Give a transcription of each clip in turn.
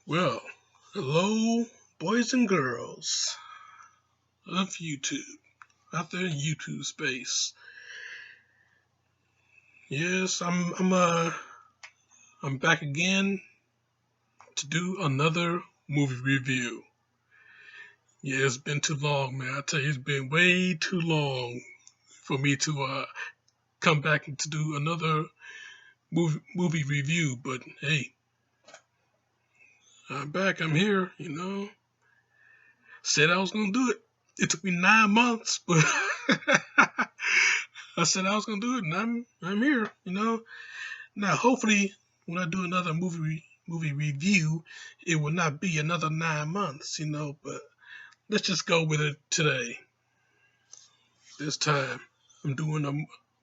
Well, hello, boys and girls of YouTube, out there in YouTube space. Yes, I'm back again to do another movie review. Yeah, it's been too long, man. I tell you, it's been way too long for me to come back and to do another movie review. But hey, I'm back. I'm here. Said I was gonna do it. It took me 9 months, but I said I was gonna do it, and I'm here. Now hopefully when I do another movie review, it will not be another 9 months. But let's just go with it today. This time I'm doing a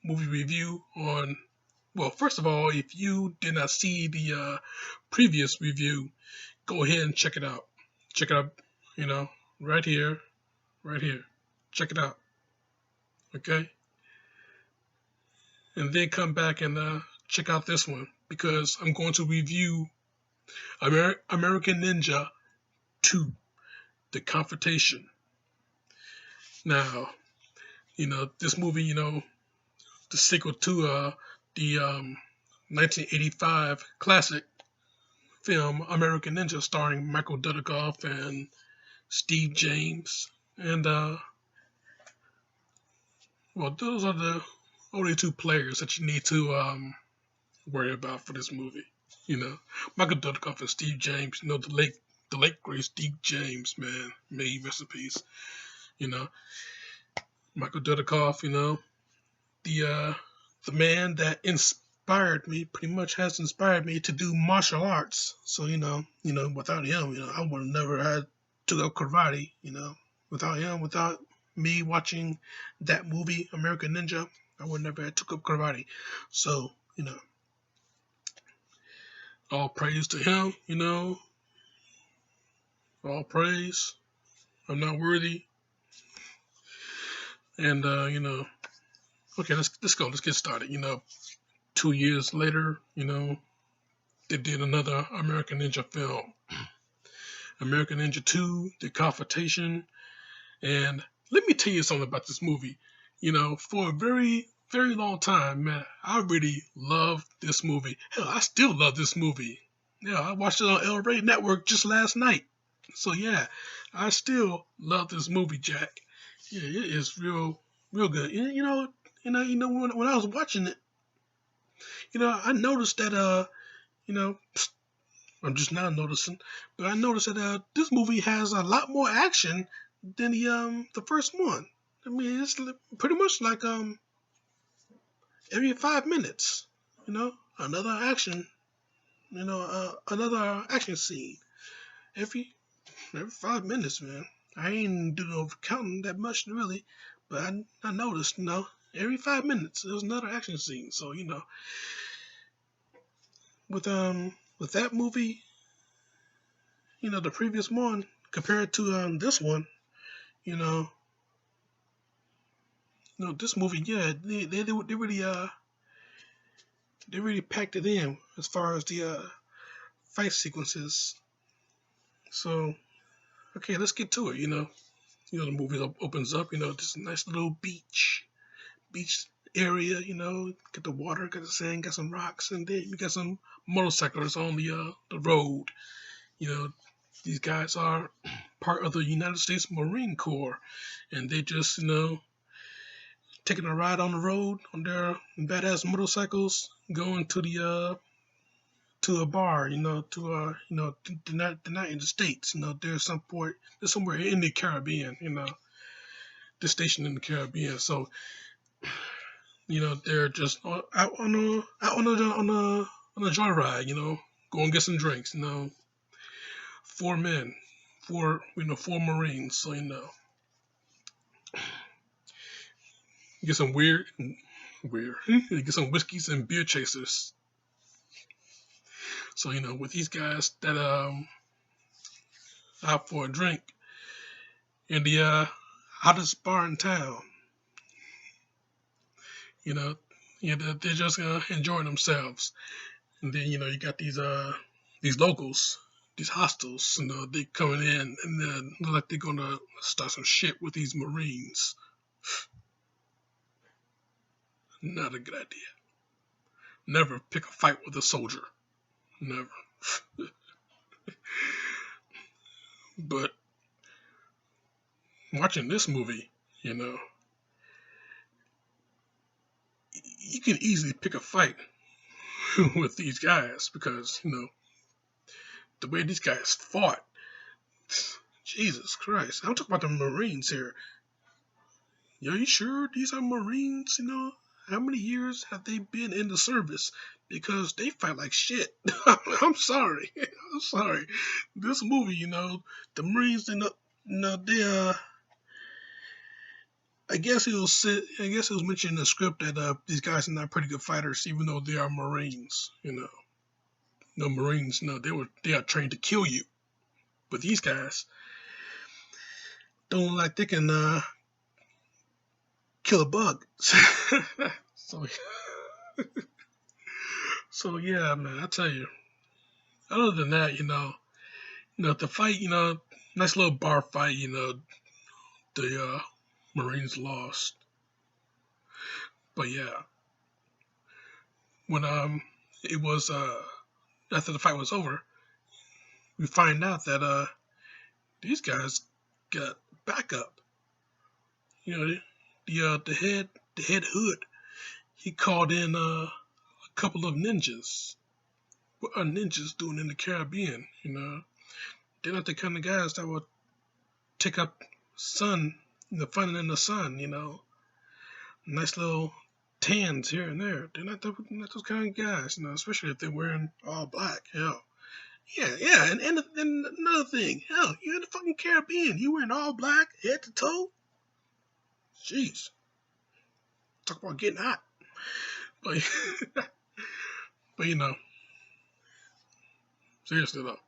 movie review on. Well, first of all, if you did not see the previous review, go ahead and check it out. Check it out. You know, right here, right here. Check it out. Okay. And then come back and check out this one because I'm going to review American Ninja 2, The Confrontation. Now, this movie, the sequel to the 1985 classic film American Ninja starring Michael Dudikoff and Steve James. And, well, those are the only two players that you need to worry about for this movie. Michael Dudikoff and Steve James. The late great Steve James, man, may he rest in peace. You know, Michael Dudikoff. The man that inspired me, pretty much has inspired me to do martial arts. So without him, I would have never had took up karate. Without him, without me watching that movie American Ninja, I would never have took up karate. So all praise to him. All praise. I'm not worthy. And okay, let's go. Let's get started. 2 years later, they did another American Ninja film, American Ninja 2, The Confrontation. And let me tell you something about this movie. For a very, very long time, man, I really loved this movie. Hell, I still love this movie. Yeah, I watched it on El Rey Network just last night. So yeah, I still love this movie, Jack. Yeah, it is real good. When I was watching it, I noticed that I'm just now noticing, but I noticed that this movie has a lot more action than the first one. I mean, it's pretty much like every 5 minutes, another action, another action scene every 5 minutes, man. I ain't do no counting that much really, but I noticed, every 5 minutes there was another action scene. So with that movie, the previous one compared to this one, you know, this movie, yeah, they really packed it in as far as the fight sequences. So okay, let's get to it. The movie opens up. This nice little beach area. Got the water, got the sand, got some rocks, and then you got some motorcyclists on the road. These guys are part of the United States Marine Corps, and they just taking a ride on the road on their badass motorcycles, going to the to a bar, they're not in the States, they're somewhere in the Caribbean, they're stationed in the Caribbean. So, they're just out on a joyride, go and get some drinks, four men, four Marines. So, get some get some whiskeys and beer chasers. So, with these guys that out for a drink in the hottest bar in town, they're just enjoying themselves. And then you got these locals these hostiles, they coming in and then look like they're gonna start some shit with these Marines. Not a good idea. Never pick a fight with a soldier. Never. But watching this movie, you can easily pick a fight with these guys because, the way these guys fought. Jesus Christ. I'm talking about the Marines here. Are you sure these are Marines? How many years have they been in the service? Because they fight like shit. I'm sorry. I'm sorry. This movie, the Marines, they I guess it was mentioned in the script that these guys are not pretty good fighters, even though they are Marines. The Marines, they are trained to kill you, but these guys don't look like they can kill a bug. so, so yeah, man, I tell you. Other than that, the fight, nice little bar fight. The Marines lost, but yeah, when it was after the fight was over, we find out that these guys got backup. The head hood, he called in a couple of ninjas. What are ninjas doing in the Caribbean? They're not the kind of guys that would take up fun in the sun. Nice little tans here and there. They're not those kind of guys. Especially if they're wearing all black. Hell, yeah, and another thing, hell, you're in the fucking Caribbean. You wearing all black, head to toe. Jeez, talk about getting hot. But but seriously though,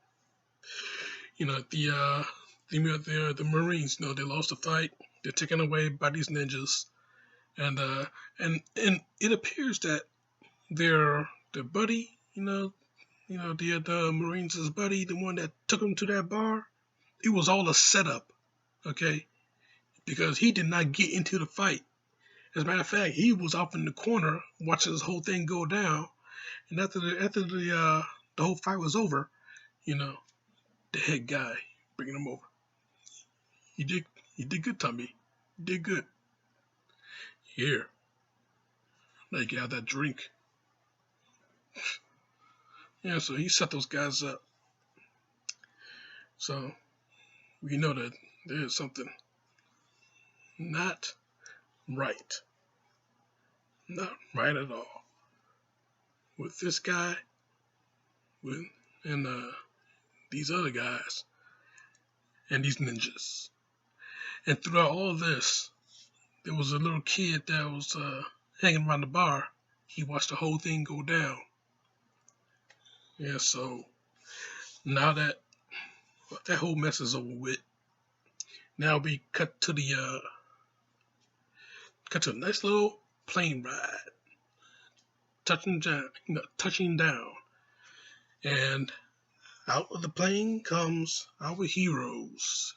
the Marines, they lost the fight. They're taken away by these ninjas, and it appears that their buddy, the Marines' buddy, the one that took him to that bar, it was all a setup, okay? Because he did not get into the fight. As a matter of fact, he was off in the corner watching this whole thing go down. And after the whole fight was over, the head guy bringing him over. You did good, Tommy. You did good. Here, now you can have that drink. Yeah, so he set those guys up. So we know that there's something not right. Not right at all. With this guy, and these other guys, and these ninjas. And throughout all this, there was a little kid that was hanging around the bar. He watched the whole thing go down. Yeah, so now that whole mess is over with, now we cut to a nice little plane ride, touching down, and out of the plane comes our heroes,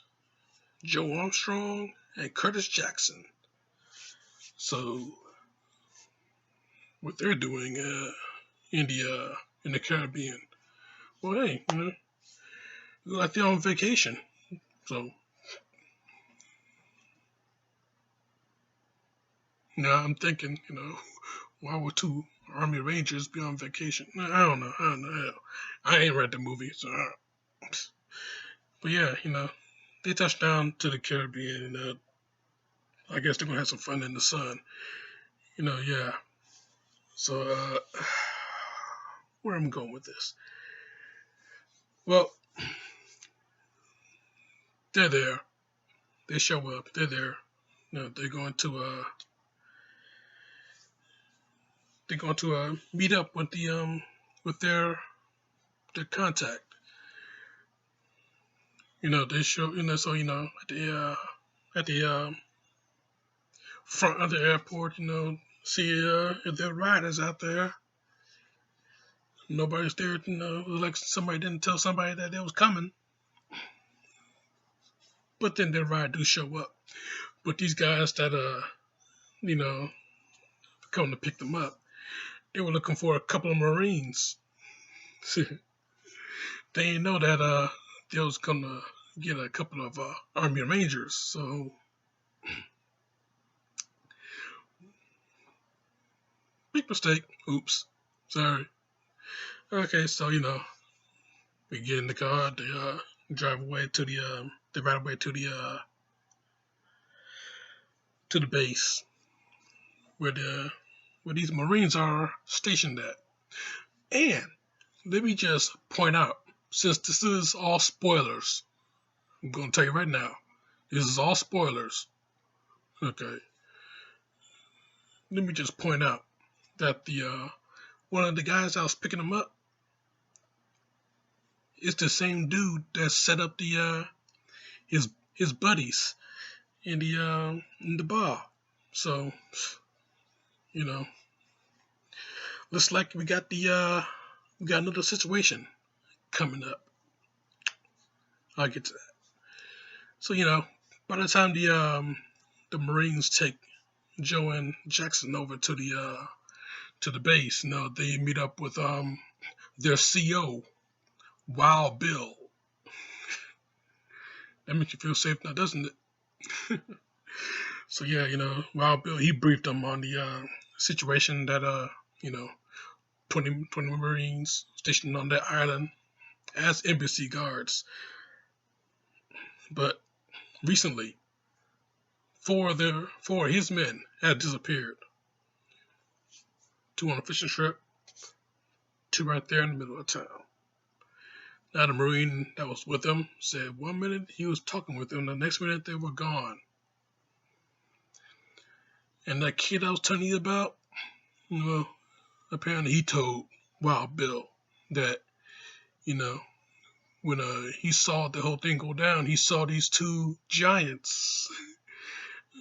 Joe Armstrong and Curtis Jackson. So what they're doing in the Caribbean, well, hey, like they're on vacation. So I'm thinking, why would two Army Rangers be on vacation? I don't know. I ain't read the movie, so. But yeah, they touched down to the Caribbean, and I guess they're gonna have some fun in the sun. Yeah. So where am I going with this? Well, they're there. They show up. They're there. They're going to meet up with with their contact. They show, so at the front of the airport, see if there are riders out there. Nobody's there. It was like somebody didn't tell somebody that it was coming. But then the ride do show up. But these guys that you know, come to pick them up, they were looking for a couple of Marines. They didn't know that they was gonna get a couple of Army Rangers. So big mistake. Oops. Sorry. Okay, so we get in the car. They drive away to the they ride away to the base where these Marines are stationed at. And let me just point out, since this is all spoilers, I'm gonna tell you right now, this is all spoilers. Okay. Let me just point out that the one of the guys that was picking them up is the same dude that set up the his buddies in the bar. So looks like we got another situation coming up. I'll get to that. So by the time the Marines take Joe and Jackson over to the base, they meet up with their CO, Wild Bill. That makes you feel safe now, doesn't it? So Wild Bill, he briefed them on the situation that 20 Marines stationed on that island as embassy guards. But recently, four of his men had disappeared. 2 on a fishing trip, 2 right there in the middle of town. Now the Marine that was with them said 1 minute he was talking with them, the next minute they were gone. And that kid I was telling you about, apparently he told Wild Bill that, when he saw the whole thing go down, he saw these 2 giants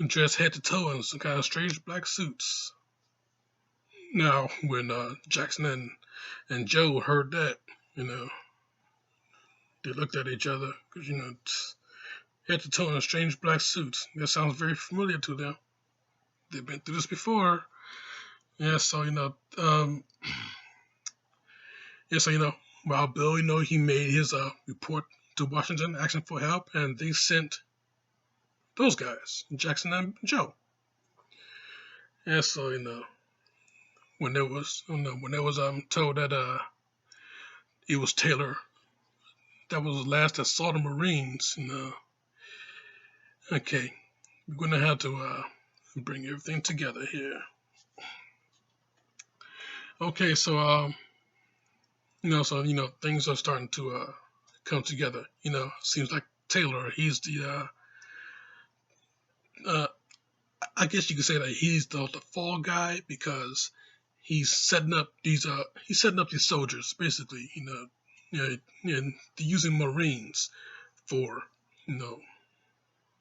dressed head to toe in some kind of strange black suits. Now, when Jackson and Joe heard that, they looked at each other because, head to toe in strange black suits. That sounds very familiar to them. They've been through this before. Yeah, so, Wild Bill, he made his report to Washington asking for help, and they sent those guys, Jackson and Joe. And so, when there was told that it was Taylor that was the last that saw the Marines, okay, we're gonna have to bring everything together here. Okay, so things are starting to come together. Seems like Taylor, he's the I guess you could say that he's the fall guy because he's setting up these soldiers basically, and they're using Marines for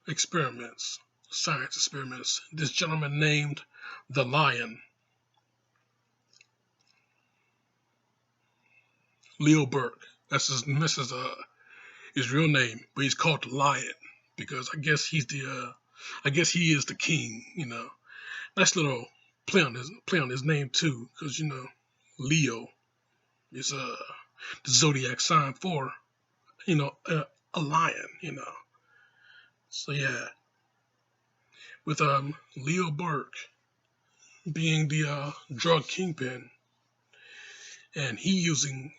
experiments, science experiments. This gentleman named the Lion, Leo Burke. That's his real name, but he's called the Lion because I guess he is the king. Nice little play on his name too, because Leo is the zodiac sign for a lion. So yeah, with Leo Burke being the drug kingpin, and he using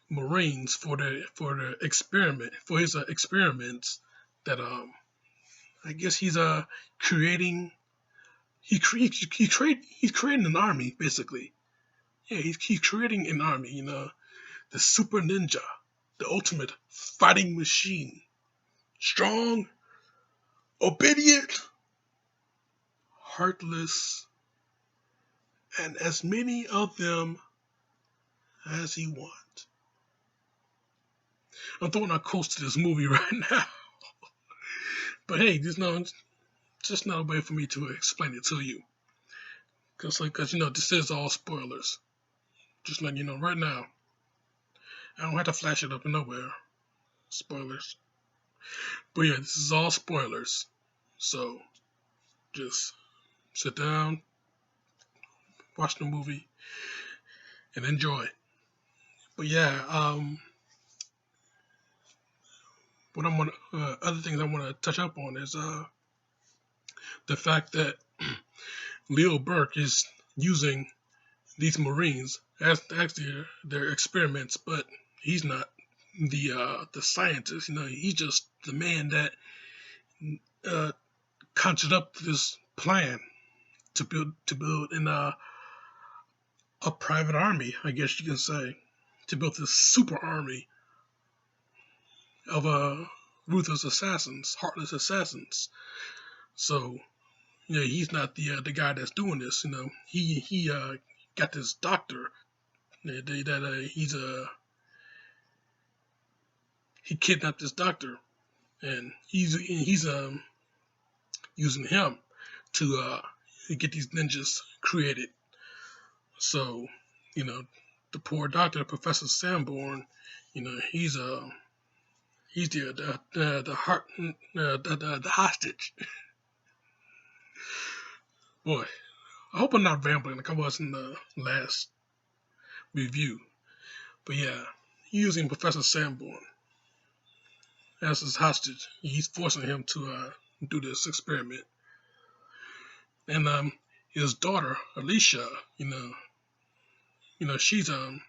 Marines for his experiments that I guess he's creating. He's creating an army basically. Yeah, he's creating an army. The super ninja, the ultimate fighting machine, strong, obedient, heartless, and as many of them as he wants. I'm throwing out quotes to this movie right now. But hey, there's just not a way for me to explain it to you. Because this is all spoilers. Just letting you know right now. I don't have to flash it up nowhere. Spoilers. But yeah, this is all spoilers. So just sit down, watch the movie, and enjoy. But yeah, what I'm gonna other things I want to touch up on is the fact that Leo Burke is using these Marines as their experiments, but he's not the scientist. He's just the man that uh, conjured up this plan to build a private army, I guess you can say, to build this super army of ruthless assassins, heartless assassins. So he's not the guy that's doing this. He got this doctor that he kidnapped this doctor, and he's using him to get these ninjas created. So the poor doctor, Professor Sanborn, he's the heart the hostage. Boy, I hope I'm not rambling like I was in the last review. But yeah, using Professor Sanborn as his hostage, he's forcing him to do this experiment. And his daughter Alicia, she's on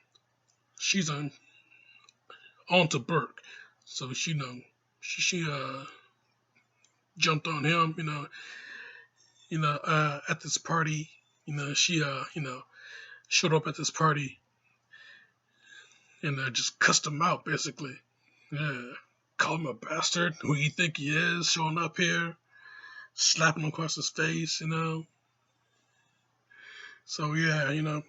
to Burke, so she jumped on him, at this party. She showed up at this party and just cussed him out basically. Yeah, called him a bastard. Who you think he is? Showing up here, slapping him across his face. So yeah,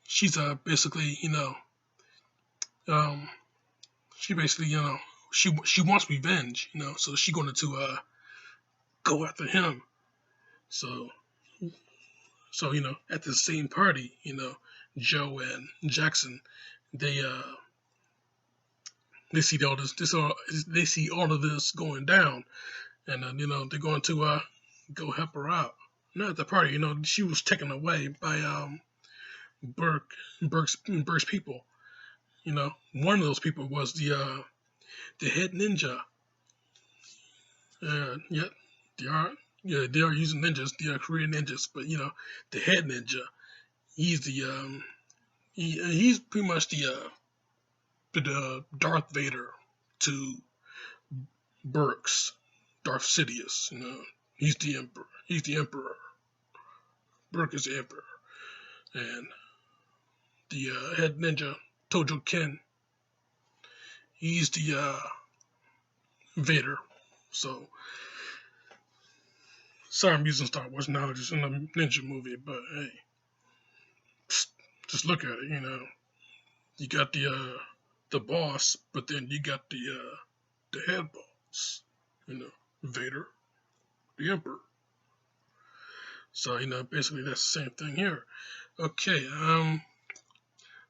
she's basically um she basically she wants revenge. So she going to go after him. So at the same party, Joe and Jackson, they they see all they see all of this going down, and they're going to go help her out. Not at the party, she was taken away by Burke's people. One of those people was the head ninja. Yeah, they are. Yeah, they are using ninjas. They are Korean ninjas, but the head ninja. He's he's pretty much the Darth Vader to Burke's Darth Sidious. He's the emperor. He's the emperor. Burke is the emperor, and the head ninja Tojo Ken. He's the Vader. So sorry, I'm using Star Wars knowledge in a ninja movie, but hey, just look at it. You got the boss, but then you got the head boss. Vader, the Emperor. So basically that's the same thing here. Okay.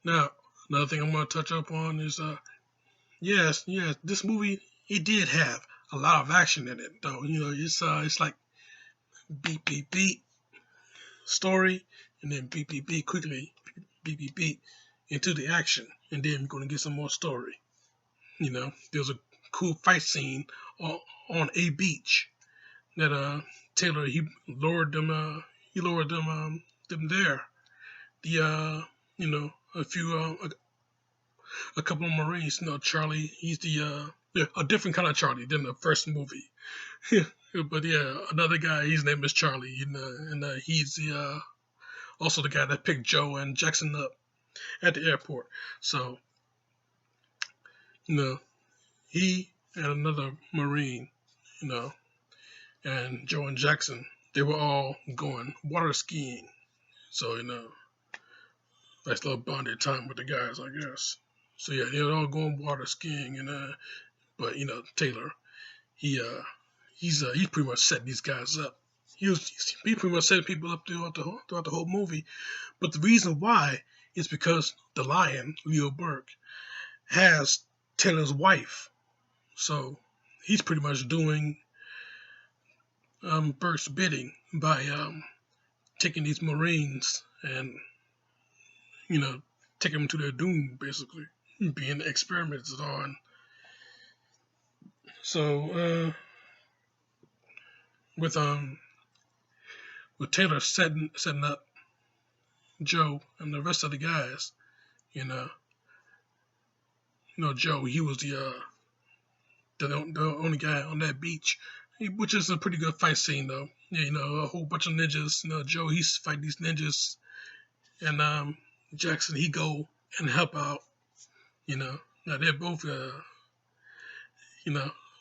Now another thing I'm gonna touch up on is yes, this movie it did have a lot of action in it, though. It's like beat beat beat story, and then beat beat beat quickly beat beat beat into the action, and then we're gonna get some more story. There's a cool fight scene on a beach that Taylor he lowered them there. The a couple of Marines. Charlie. He's a different kind of Charlie than the first movie. But yeah, another guy. His name is Charlie, and he's also the guy that picked Joe and Jackson up at the airport. So he and another Marine, and Joe and Jackson, they were all going water skiing. So nice little bonded time with the guys, I guess. So yeah, they were all going water skiing, and but Taylor, he's pretty much set these guys up. He pretty much set people up throughout the whole movie. But the reason why is because the lion, Leo Burke, has Taylor's wife. So he's pretty much doing Burke's bidding by taking these Marines and, you know, taking them to their doom, basically, being experimented on. So with Taylor setting up Joe and the rest of the guys, you know, Joe, he was the only guy on that beach, which is a pretty good fight scene though. Yeah, a whole bunch of ninjas. Joe, he's fighting these ninjas, and Jackson, he go and help out. Now they're both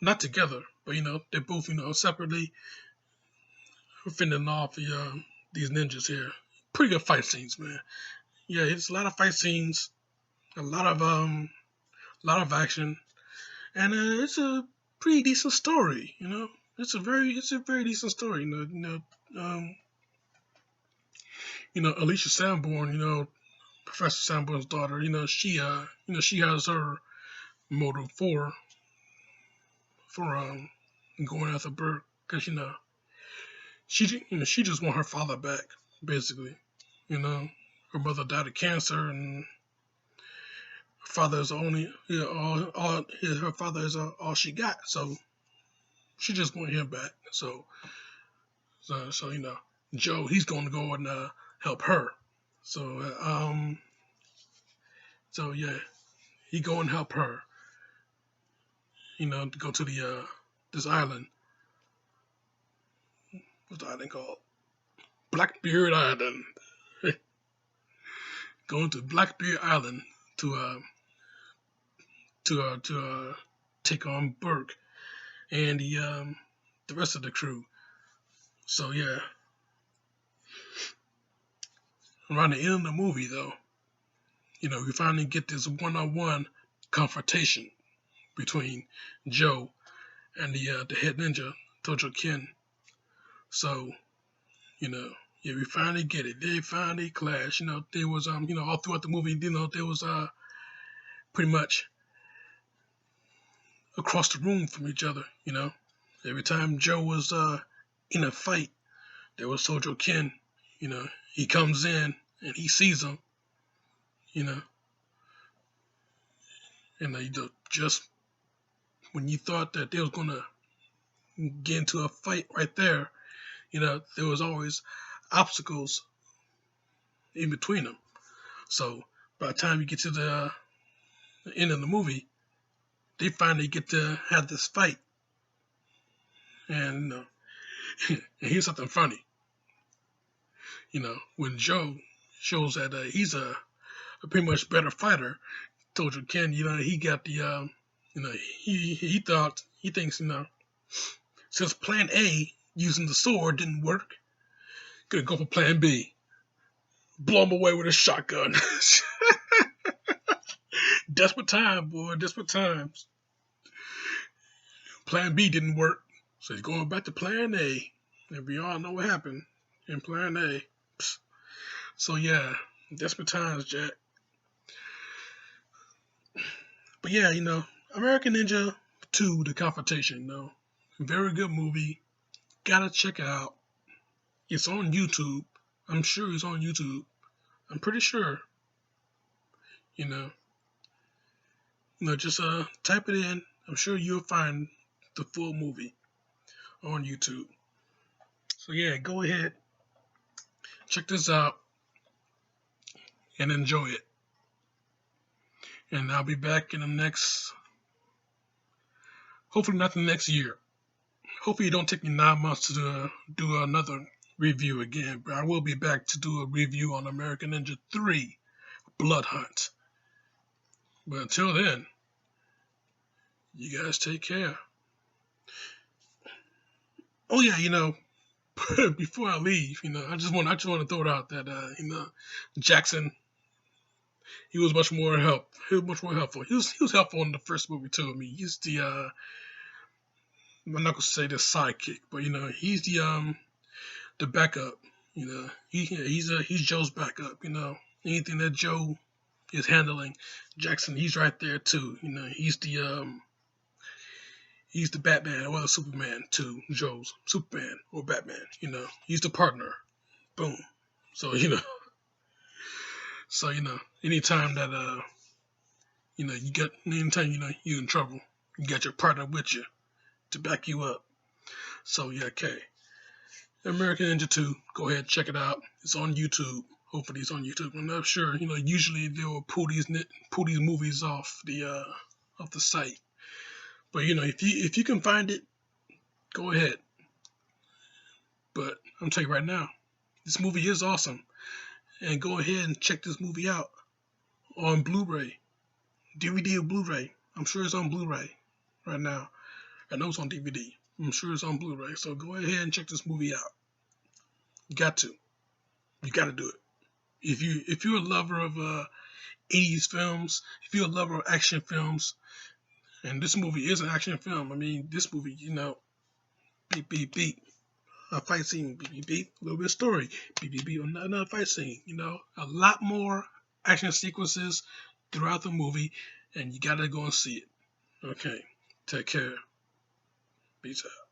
not together, but they're both separately fending off these ninjas here. Pretty good fight scenes, man. Yeah, it's a lot of fight scenes, a lot of action, and it's a pretty decent story. It's a very decent story. Alicia Sanborn, Professor Sanborn's daughter. She has her motive for going after Burke, because she just want her father back, basically. Her mother died of cancer, and her father is only her father is all she got. So she just want him back. So Joe, he's going to go and help her. So yeah, he go and help her. To go to the this island. What's the island called? Blackbeard Island. Going to Blackbeard Island to take on Burke and the rest of the crew. So yeah, around the end of the movie though, we finally get this one-on-one confrontation between Joe and the head ninja, Tojo Ken. So, yeah, we finally get it. They finally clash. There was all throughout the movie, there was pretty much across the room from each other. Every time Joe was in a fight, there was Tojo Ken. He comes in and he sees him. And just when you thought that they was gonna get into a fight right there, there was always obstacles in between them. So by the time you get to the end of the movie, they finally get to have this fight. And and here's something funny. When Joe shows that he's a pretty much better fighter, Tojo Ken, he got the he thinks since Plan A using the sword didn't work, gonna go for Plan B. Blow him away with a shotgun. Desperate time, boy. Desperate times. Plan B didn't work, so he's going back to Plan A. And we all know what happened in Plan A. Psst. So yeah, desperate times, Jack. But yeah, American Ninja 2, The Confrontation, very good movie. Gotta check it out. It's on YouTube. I'm sure it's on YouTube. I'm pretty sure. Just type it in. I'm sure you'll find the full movie on YouTube. So yeah, go ahead, check this out, and enjoy it. And I'll be back in the next, hopefully not the next year. Hopefully it don't take me 9 months to do another review again. But I will be back to do a review on American Ninja 3, Blood Hunt. But until then, you guys take care. Oh yeah, before I leave, I just want to throw it out that Jackson, he was much more helpful. He was helpful in the first movie too. I mean, he's the I'm not gonna say the sidekick, but he's the backup. He's Joe's backup. Anything that Joe is handling, Jackson, he's right there too. You know, he's the Batman or the Superman to Joe's Superman or Batman. You know, he's the partner. Boom. So anytime that anytime you're in trouble, you got your partner with you to back you up. So yeah, okay. American Ninja 2, go ahead, check it out. It's on YouTube. Hopefully it's on YouTube. I'm not sure. Usually they will pull these movies off the site. But if you can find it, go ahead. But I'm telling you right now, this movie is awesome. And go ahead and check this movie out on Blu-ray, DVD or Blu-ray. I'm sure it's on Blu-ray right now. I know it's on DVD. I'm sure it's on Blu-ray. So go ahead and check this movie out. You got to. You got to do it. If you're a lover of 80s films, if you're a lover of action films, and this movie is an action film. I mean, this movie, beep beep beep, a fight scene, beep beep beep, a little bit of story, beep beep beep, another fight scene. A lot more action sequences throughout the movie, and you gotta go and see it. Okay, take care. Peace out.